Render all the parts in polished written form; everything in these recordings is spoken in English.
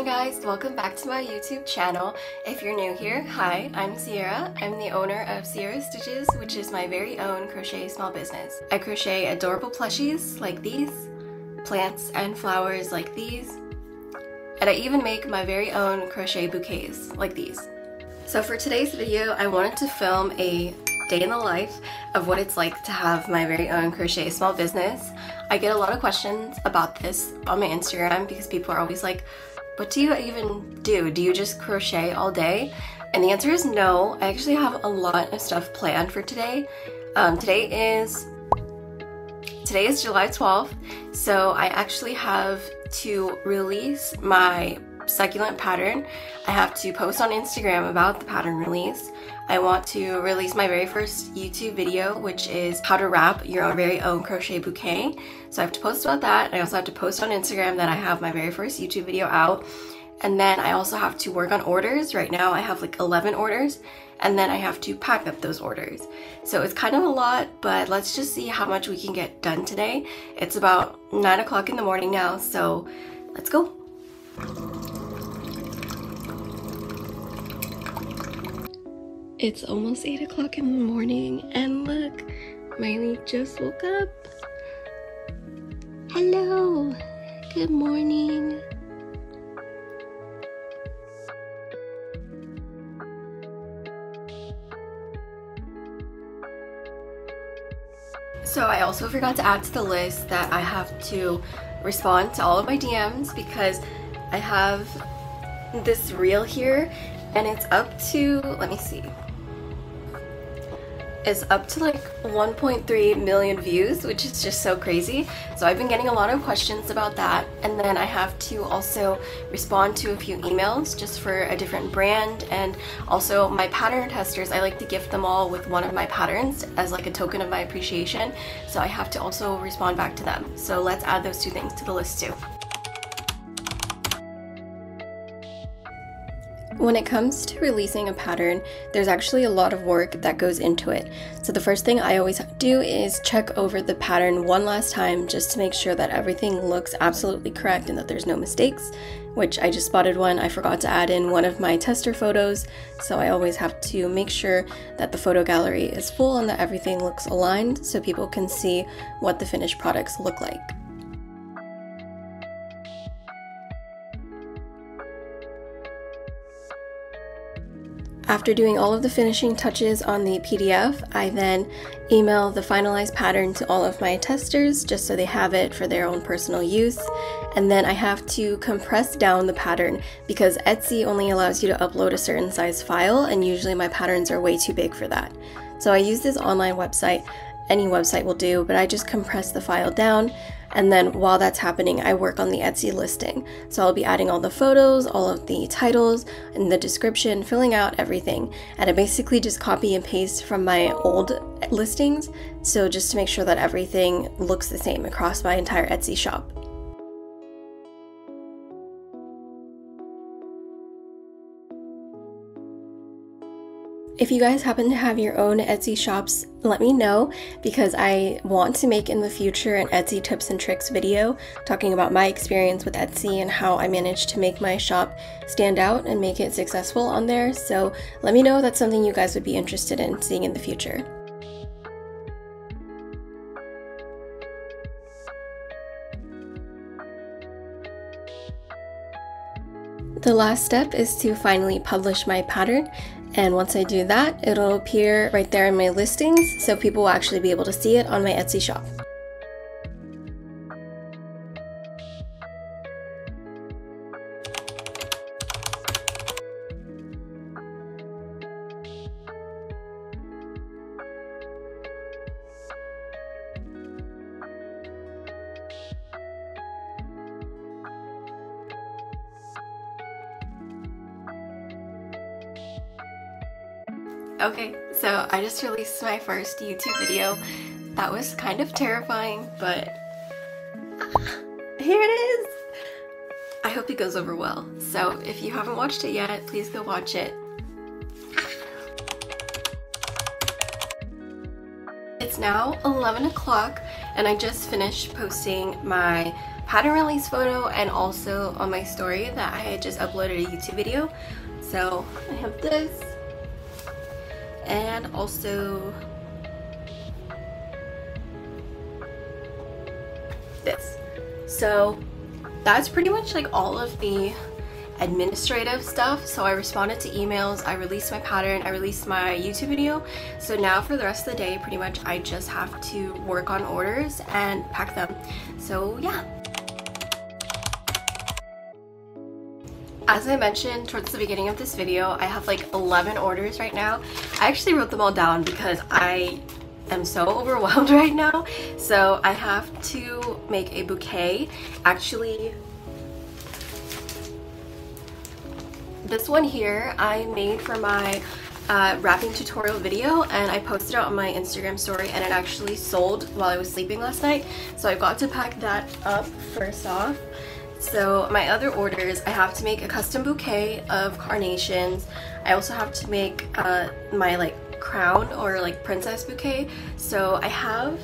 morning guys, welcome back to my YouTube channel. If you're new here, hi, I'm Sierra. I'm the owner of Sierra Stitches, which is my very own crochet small business. I crochet adorable plushies like these, plants and flowers like these, and I even make my very own crochet bouquets like these. So for today's video, I wanted to film a day in the life of what it's like to have my very own crochet small business. I get a lot of questions about this on my Instagram because people are always like, what do you even do? Do you just crochet all day? And the answer is no. I actually have a lot of stuff planned for today. Today is July 12th, so I actually have to release my succulent pattern. I have to post on Instagram about the pattern release. I want to release my very first YouTube video, which is how to wrap your very own crochet bouquet. So I have to post about that. I also have to post on Instagram that I have my very first YouTube video out. And then I also have to work on orders. Right now I have like 11 orders, and then I have to pack up those orders. So it's kind of a lot, but let's just see how much we can get done today. It's about 9 o'clock in the morning now, so let's go. It's almost 8 o'clock in the morning, and look, Miley just woke up. Hello, good morning. So I also forgot to add to the list that I have to respond to all of my DMs because I have this reel here and it's up to, let me see. Is up to like 1.3 million views, which is just so crazy. So I've been getting a lot of questions about that, and then I have to also respond to a few emails just for a different brand, and also my pattern testers, I like to gift them all with one of my patterns as like a token of my appreciation, so I have to also respond back to them. So let's add those two things to the list too. When it comes to releasing a pattern, there's actually a lot of work that goes into it. So the first thing I always do is check over the pattern one last time just to make sure that everything looks absolutely correct and that there's no mistakes, which I just spotted one. I forgot to add in one of my tester photos, so I always have to make sure that the photo gallery is full and that everything looks aligned so people can see what the finished products look like. After doing all of the finishing touches on the PDF, I then email the finalized pattern to all of my testers just so they have it for their own personal use. And then I have to compress down the pattern because Etsy only allows you to upload a certain size file, and usually my patterns are way too big for that. So I use this online website. Any website will do, but I just compress the file down, and then while that's happening, I work on the Etsy listing. So I'll be adding all the photos, all of the titles, and the description, filling out everything. And I basically just copy and paste from my old listings, so just to make sure that everything looks the same across my entire Etsy shop. If you guys happen to have your own Etsy shops, let me know because I want to make in the future an Etsy tips and tricks video talking about my experience with Etsy and how I managed to make my shop stand out and make it successful on there. So let me know if that's something you guys would be interested in seeing in the future. The last step is to finally publish my pattern, and once I do that, it'll appear right there in my listings, so people will actually be able to see it on my Etsy shop. Okay, so I just released my first YouTube video. That was kind of terrifying, but here it is! I hope it goes over well. So if you haven't watched it yet, please go watch it. it's now 11 o'clock and I just finished posting my pattern release photo and also on my story that I had just uploaded a YouTube video. So I have this and also this. So that's pretty much like all of the administrative stuff. So I responded to emails, I released my pattern, I released my YouTube video. So now for the rest of the day, pretty much I just have to work on orders and pack them. So yeah. As I mentioned towards the beginning of this video, I have like 11 orders right now. I actually wrote them all down because I am so overwhelmed right now. So I have to make a bouquet. Actually, this one here I made for my wrapping tutorial video and I posted it on my Instagram story, and it actually sold while I was sleeping last night. So I got to pack that up first off. So my other orders, I have to make a custom bouquet of carnations. I also have to make my like crown or like princess bouquet. So I have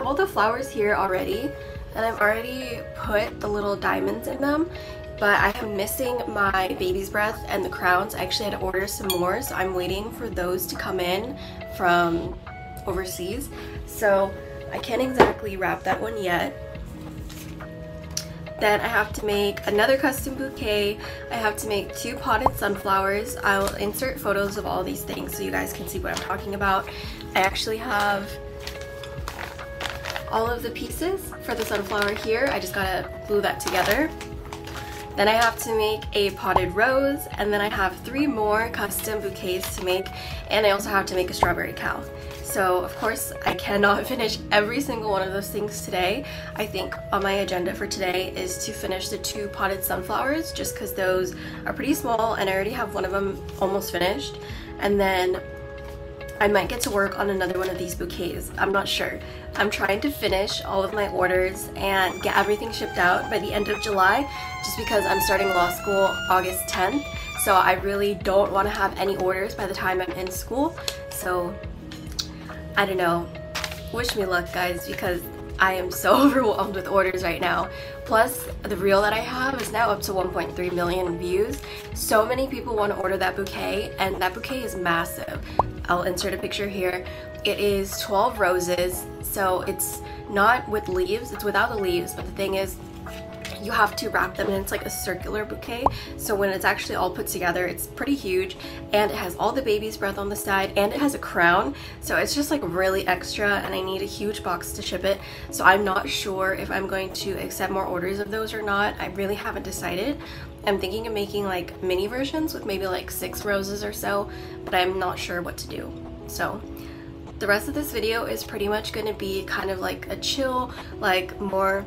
all the flowers here already, and I've already put the little diamonds in them, but I am missing my baby's breath and the crowns. I actually had to order some more, so I'm waiting for those to come in from overseas. So I can't exactly wrap that one yet. Then I have to make another custom bouquet. I have to make 2 potted sunflowers. I'll insert photos of all these things so you guys can see what I'm talking about. I actually have all of the pieces for the sunflower here. I just gotta glue that together. Then I have to make a potted rose, and then I have 3 more custom bouquets to make, and I also have to make a strawberry cow. So of course I cannot finish every single one of those things today. I think on my agenda for today is to finish the 2 potted sunflowers, just because those are pretty small and I already have one of them almost finished. And then I might get to work on another one of these bouquets. I'm not sure. I'm trying to finish all of my orders and get everything shipped out by the end of July, just because I'm starting law school August 10th. So I really don't want to have any orders by the time I'm in school. So I don't know. Wish me luck, guys, because I am so overwhelmed with orders right now. Plus, the reel that I have is now up to 1.3 million views. So many people want to order that bouquet, and that bouquet is massive. I'll insert a picture here. It is 12 roses, so it's not with leaves, it's without the leaves, but the thing is, you have to wrap them, and it's like a circular bouquet. So when it's actually all put together, it's pretty huge, and it has all the baby's breath on the side, and it has a crown. So it's just like really extra, and I need a huge box to ship it. So I'm not sure if I'm going to accept more orders of those or not. I really haven't decided. I'm thinking of making like mini versions with maybe like 6 roses or so, but I'm not sure what to do. So the rest of this video is pretty much going to be kind of like a chill, like more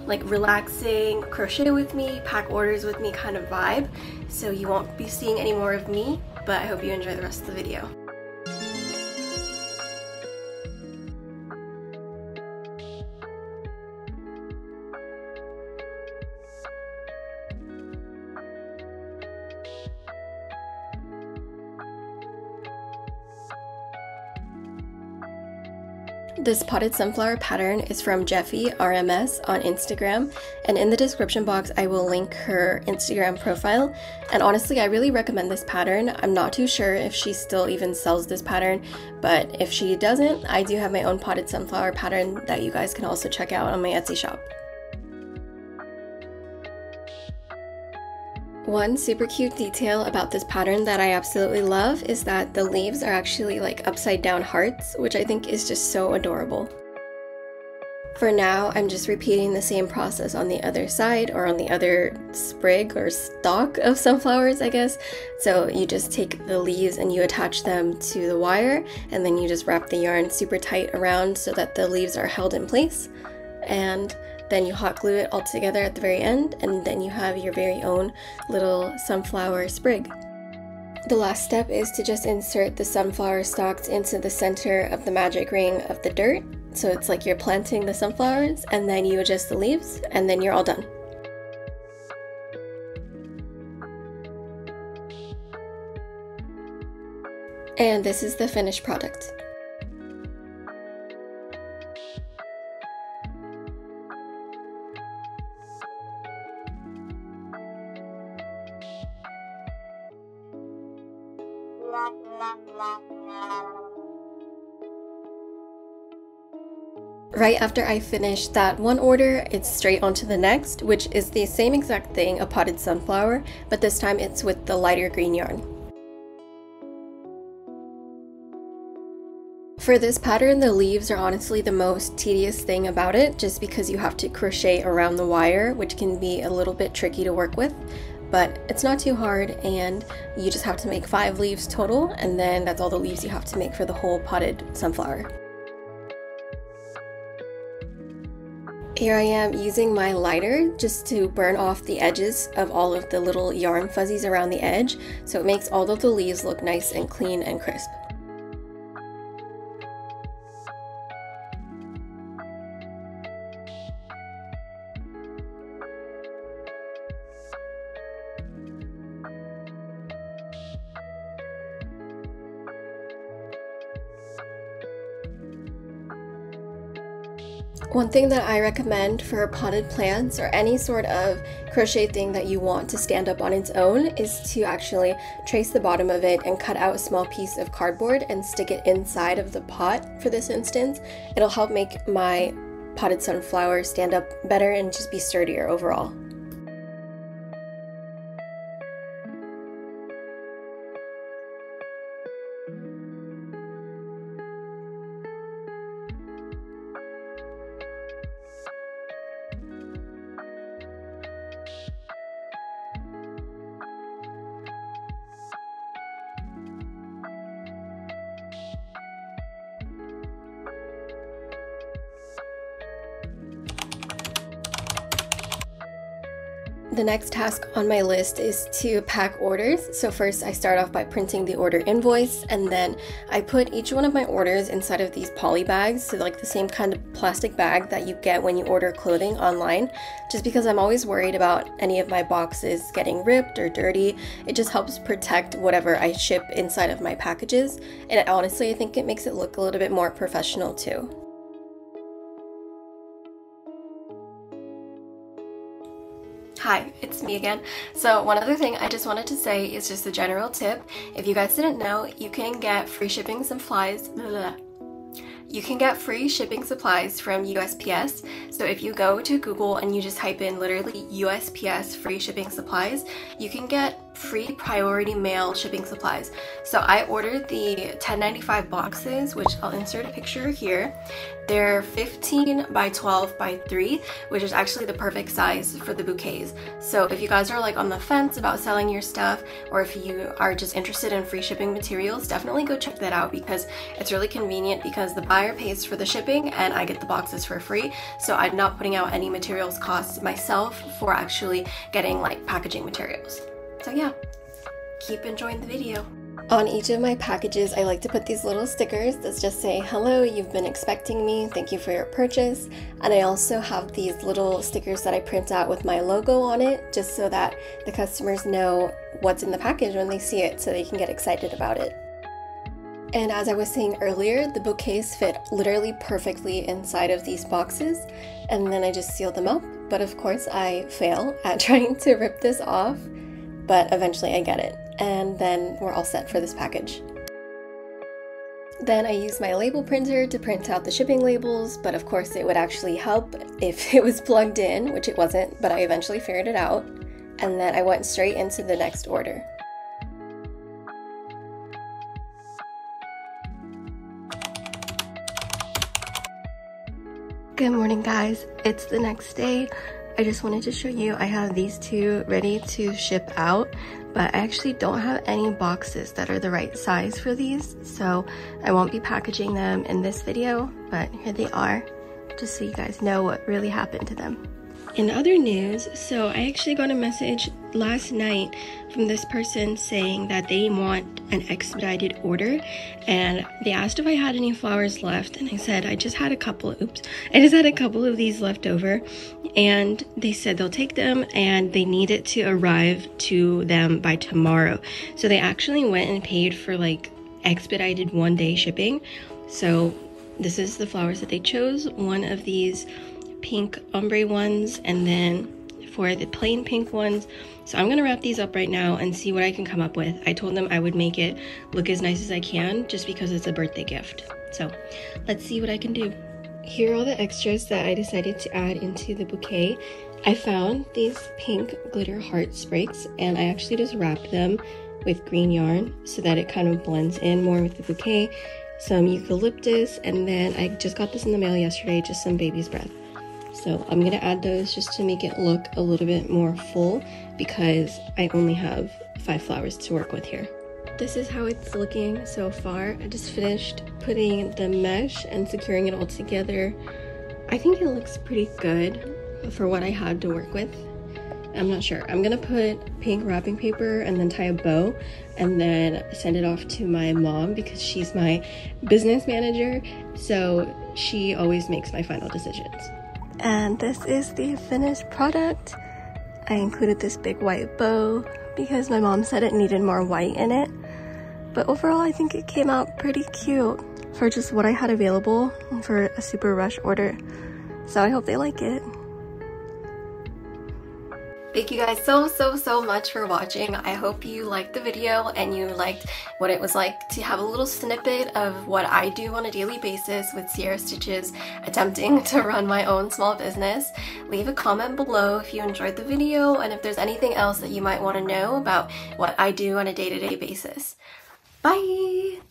like relaxing, crochet with me, pack orders with me kind of vibe. So you won't be seeing any more of me, but I hope you enjoy the rest of the video. This potted sunflower pattern is from Jeffy RMS on Instagram, and in the description box I will link her Instagram profile. And honestly, I really recommend this pattern. I'm not too sure if she still even sells this pattern, but if she doesn't, I do have my own potted sunflower pattern that you guys can also check out on my Etsy shop. One super cute detail about this pattern that I absolutely love is that the leaves are actually like upside down hearts, which I think is just so adorable. For now, I'm just repeating the same process on the other side, or on the other sprig or stalk of sunflowers, I guess. So you just take the leaves and you attach them to the wire, and then you just wrap the yarn super tight around so that the leaves are held in place. And then you hot glue it all together at the very end, and then you have your very own little sunflower sprig. The last step is to just insert the sunflower stalks into the center of the magic ring of the dirt. So it's like you're planting the sunflowers, and then you adjust the leaves, and then you're all done. And this is the finished product. Right after I finish that one order, it's straight on to the next, which is the same exact thing, a potted sunflower, but this time it's with the lighter green yarn. For this pattern, the leaves are honestly the most tedious thing about it, just because you have to crochet around the wire, which can be a little bit tricky to work with. But it's not too hard, and you just have to make 5 leaves total, and then that's all the leaves you have to make for the whole potted sunflower. Here I am using my lighter just to burn off the edges of all of the little yarn fuzzies around the edge, so it makes all of the leaves look nice and clean and crisp. One thing that I recommend for potted plants or any sort of crochet thing that you want to stand up on its own is to actually trace the bottom of it and cut out a small piece of cardboard and stick it inside of the pot for this instance. It'll help make my potted sunflower stand up better and just be sturdier overall. The next task on my list is to pack orders. So first I start off by printing the order invoice, and then I put each one of my orders inside of these poly bags, so like the same kind of plastic bag that you get when you order clothing online, just because I'm always worried about any of my boxes getting ripped or dirty. It just helps protect whatever I ship inside of my packages, and honestly I think it makes it look a little bit more professional too. Hi, it's me again. So one other thing I just wanted to say is just a general tip. If you guys didn't know, you can get free shipping supplies. You can get free shipping supplies from USPS. So if you go to Google and you just type in literally USPS free shipping supplies, you can get free priority mail shipping supplies. So I ordered the 1095 boxes, which I'll insert a picture here. They're 15 by 12 by 3, which is actually the perfect size for the bouquets. So if you guys are like on the fence about selling your stuff, or if you are just interested in free shipping materials, definitely go check that out, because it's really convenient because the buyer pays for the shipping and I get the boxes for free. So I'm not putting out any materials costs myself for actually getting like packaging materials. So yeah, keep enjoying the video. On each of my packages, I like to put these little stickers that just say, hello, you've been expecting me, thank you for your purchase. And I also have these little stickers that I print out with my logo on it, just so that the customers know what's in the package when they see it, so they can get excited about it. And as I was saying earlier, the bouquets fit literally perfectly inside of these boxes, and then I just seal them up. But of course I fail at trying to rip this off, but eventually I get it, and then we're all set for this package. Then I use my label printer to print out the shipping labels, but of course it would actually help if it was plugged in, which it wasn't, but I eventually figured it out. And then I went straight into the next order. Good morning, guys. It's the next day. I just wanted to show you I have these two ready to ship out, but I actually don't have any boxes that are the right size for these, so I won't be packaging them in this video, but here they are, just so you guys know what really happened to them. In other news, so I actually got a message last night from this person saying that they want an expedited order, and they asked if I had any flowers left, and I said I just had a couple of these left over, and they said they'll take them and they need it to arrive to them by tomorrow. So they actually went and paid for like expedited 1-day shipping. So this is the flowers that they chose. One of these pink ombre ones, and then for the plain pink ones. So I'm gonna wrap these up right now and see what I can come up with. I told them I would make it look as nice as I can just because it's a birthday gift. So let's see what I can do. Here are all the extras that I decided to add into the bouquet. I found these pink glitter heart sprigs, and I actually just wrapped them with green yarn so that it kind of blends in more with the bouquet. Some eucalyptus, and then I just got this in the mail yesterday, just some baby's breath. So I'm gonna add those just to make it look a little bit more full because I only have 5 flowers to work with here. This is how it's looking so far. I just finished putting the mesh and securing it all together. I think it looks pretty good for what I had to work with. I'm not sure. I'm gonna put pink wrapping paper and then tie a bow and then send it off to my mom because she's my business manager, so she always makes my final decisions. And this is the finished product. I included this big white bow because my mom said it needed more white in it. But overall, I think it came out pretty cute for just what I had available for a super rush order. So I hope they like it. Thank you guys so much for watching. I hope you liked the video and you liked what it was like to have a little snippet of what I do on a daily basis with Sierra Stitches, attempting to run my own small business. Leave a comment below if you enjoyed the video and if there's anything else that you might want to know about what I do on a day-to-day basis. Bye!